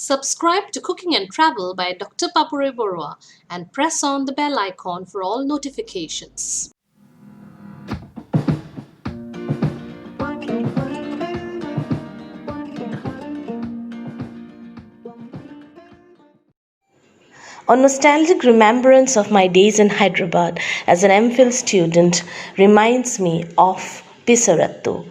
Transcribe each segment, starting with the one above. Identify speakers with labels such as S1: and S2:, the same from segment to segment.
S1: Subscribe to Cooking and Travel by Dr. Papori Barooah and press on the bell icon for all notifications.
S2: A nostalgic remembrance of my days in Hyderabad as an MPhil student reminds me of pesarattu.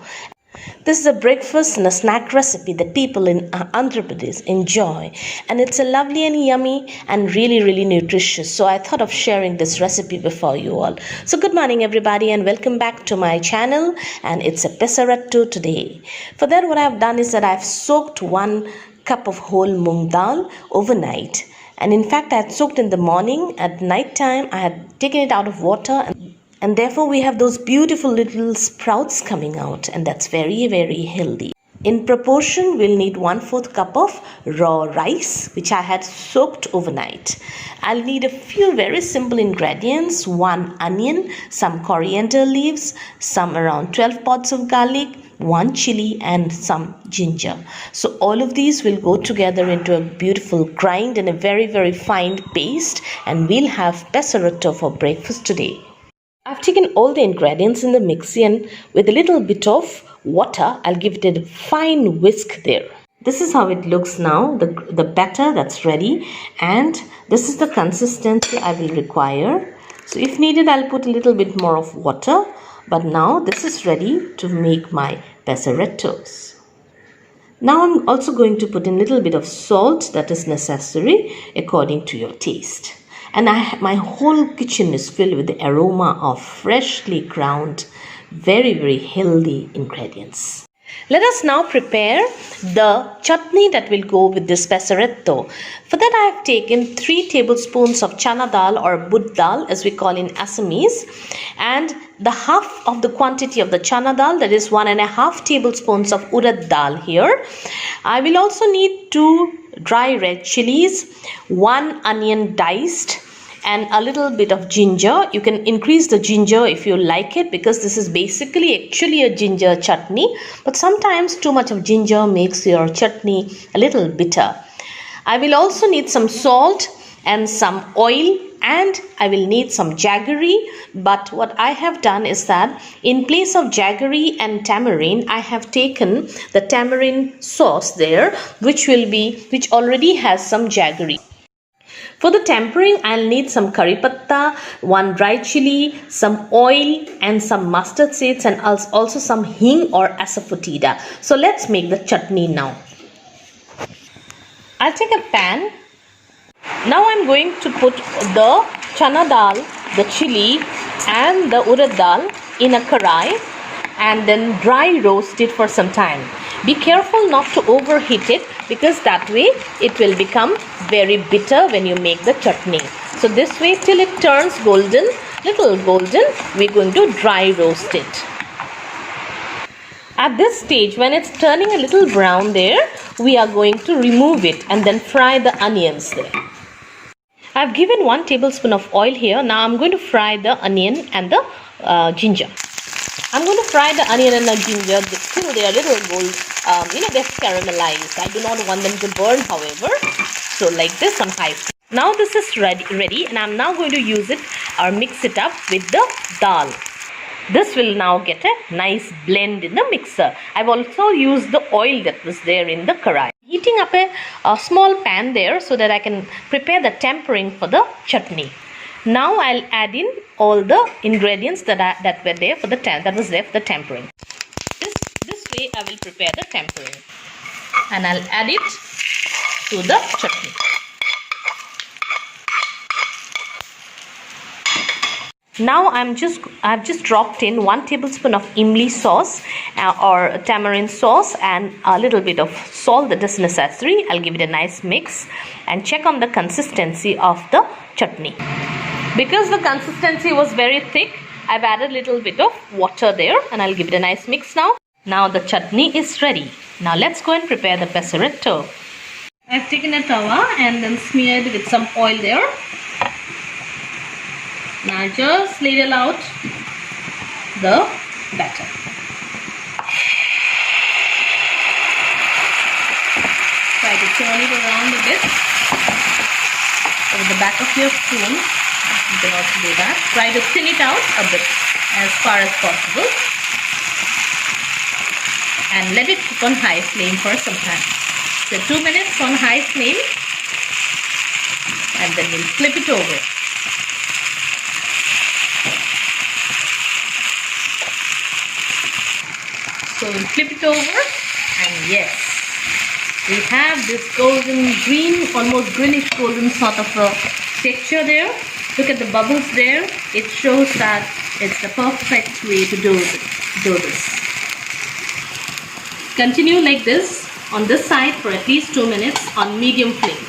S2: This is a breakfast and a snack recipe that people in Andhra Pradesh enjoy, and it's a lovely and yummy and really nutritious. So I thought of sharing this recipe before you all. So good morning everybody and welcome back to my channel, and it's a pesarattu today. For that, what I've done is that I've soaked 1 cup of whole moong daal overnight. And in fact, I had soaked in the morning. At night time, I had taken it out of water, and therefore we have those beautiful little sprouts coming out, and that's very healthy. In proportion, we'll need 1/4 cup of raw rice, which I had soaked overnight. I'll need a few very simple ingredients: 1 onion, some coriander leaves, some around 12 pods of garlic, 1 chilli, and some ginger. So all of these will go together into a beautiful grind and a very fine paste, and we'll have pesarattu for breakfast today. I've taken all the ingredients in the mixie, and with a little bit of water, I'll give it a fine whisk there. This is how it looks now, the batter that's ready, and this is the consistency I will require. So if needed, I'll put a little bit more of water, but now this is ready to make my pesarattus. Now I'm also going to put in a little bit of salt that is necessary according to your taste. And my whole kitchen is filled with the aroma of freshly ground, very healthy ingredients. Let us now prepare the chutney that will go with this pesarattu. For that, I have taken 3 tablespoons of channa daal, or bud daal as we call in Assamese, and the half of the quantity of the channa daal, that is 1.5 tablespoons of urad daal here. I will also need 2 dry red chilies, 1 onion diced, and a little bit of ginger. You can increase the ginger if you like it, because this is basically actually a ginger chutney, but sometimes too much of ginger makes your chutney a little bitter. I will also need some salt and some oil, and I will need some jaggery. But what I have done is that in place of jaggery and tamarind, I have taken the tamarind sauce there, which already has some jaggery. For the tempering, I'll need some curry patta, 1 dry chili, some oil, and some mustard seeds, and also some hing or asafoetida. So let's make the chutney now. I'll take a pan. Now I'm going to put the chana dal, the chili, and the urad dal in a karai, and then dry roast it for some time. Be careful not to overheat it, because that way it will become very bitter when you make the chutney. So this way, till it turns golden, little golden, we're going to dry roast it. At this stage, when it's turning a little brown there, we are going to remove it and then fry the onions there. I've given 1 tablespoon of oil here. Now I'm going to fry the onion and the ginger. I'm going to fry the onion and the ginger till they are little gold, they're caramelized. I do not want them to burn, however. So like this on high flame. Now this is ready, and I'm now going to use it or mix it up with the dal. This will now get a nice blend in the mixer. I've also used the oil that was there in the karai. Heating up a small pan there so that I can prepare the tempering for the chutney. Now I'll add in all the ingredients that were there for the tempering. This way I will prepare the tempering, and I'll add it to the chutney. Now I've just dropped in 1 tablespoon of imli sauce or tamarind sauce, and a little bit of salt that is necessary. I'll give it a nice mix and check on the consistency of the chutney. Because the consistency was very thick, I've added a little bit of water there, and I'll give it a nice mix now. Now the chutney is ready. Now let's go and prepare the pesarattu. I've taken a tawa and then smeared with some oil there. Now just ladle out the batter. Try to
S1: turn it around a bit over the back of your spoon. You can also do that. Try to thin it out a bit as far as possible. And let it cook on high flame for some time. So 2 minutes on high flame. And then we'll flip it over. So we'll flip it over, and yes, we have this golden green, almost greenish golden sort of a texture there. Look at the bubbles there. It shows that it's the perfect way to do this. Continue like this on this side for at least 2 minutes on medium flame.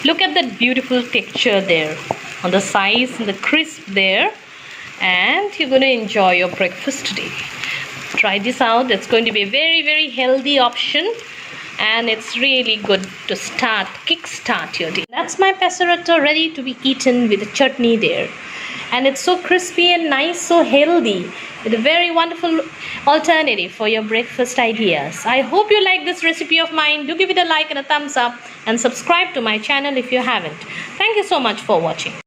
S1: Look at that beautiful texture there on the sides and the crisp there, and you're going to enjoy your breakfast today. Try this out. It's going to be a very healthy option, and it's really good to kickstart your day. That's my pesarattu ready to be eaten with a chutney there, and it's so crispy and nice, so healthy, with a very wonderful alternative for your breakfast ideas. I hope you like this recipe of mine. Do give it a like and a thumbs up, and subscribe to my channel if you haven't. Thank you so much for watching.